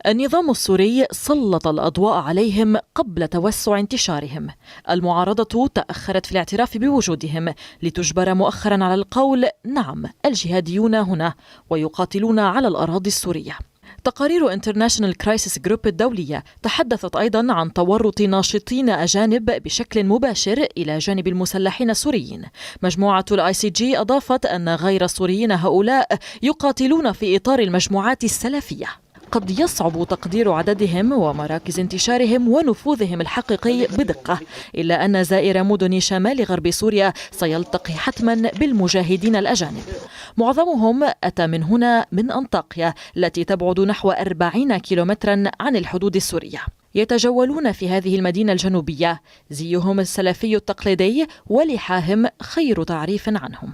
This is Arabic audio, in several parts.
النظام السوري سلط الأضواء عليهم قبل توسع انتشارهم. المعارضة تأخرت في الاعتراف بوجودهم لتجبر مؤخرا على القول نعم الجهاديون هنا ويقاتلون على الأراضي السورية. تقارير انترناشونال كرايسيس جروب الدولية تحدثت أيضا عن تورط ناشطين أجانب بشكل مباشر إلى جانب المسلحين السوريين. مجموعة الICG أضافت أن غير السوريين هؤلاء يقاتلون في إطار المجموعات السلفية. قد يصعب تقدير عددهم ومراكز انتشارهم ونفوذهم الحقيقي بدقة، إلا أن زائر مدن شمال غرب سوريا سيلتقي حتما بالمجاهدين الأجانب. معظمهم أتى من هنا من أنطاكيا التي تبعد نحو 40 كيلومترا عن الحدود السورية. يتجولون في هذه المدينة الجنوبية، زيهم السلفي التقليدي ولحاهم خير تعريف عنهم.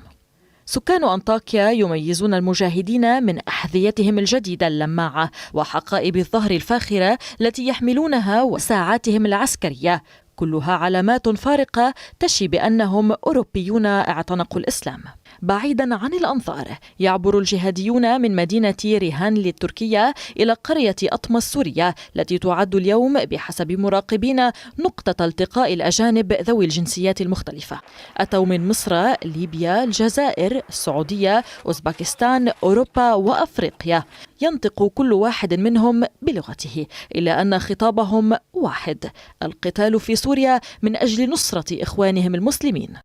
سكان أنطاكيا يميزون المجاهدين من أحذيتهم الجديدة اللماعة وحقائب الظهر الفاخرة التي يحملونها وساعاتهم العسكرية، كلها علامات فارقة تشي بأنهم أوروبيون اعتنقوا الإسلام. بعيدا عن الأنظار يعبر الجهاديون من مدينة ريهان التركية إلى قرية أطمة السورية التي تعد اليوم بحسب مراقبين نقطة التقاء الأجانب ذوي الجنسيات المختلفة. أتوا من مصر، ليبيا، الجزائر، السعودية، أوزبكستان، أوروبا وأفريقيا. ينطق كل واحد منهم بلغته، إلا أن خطابهم واحد: القتال في سوريا من أجل نصرة إخوانهم المسلمين.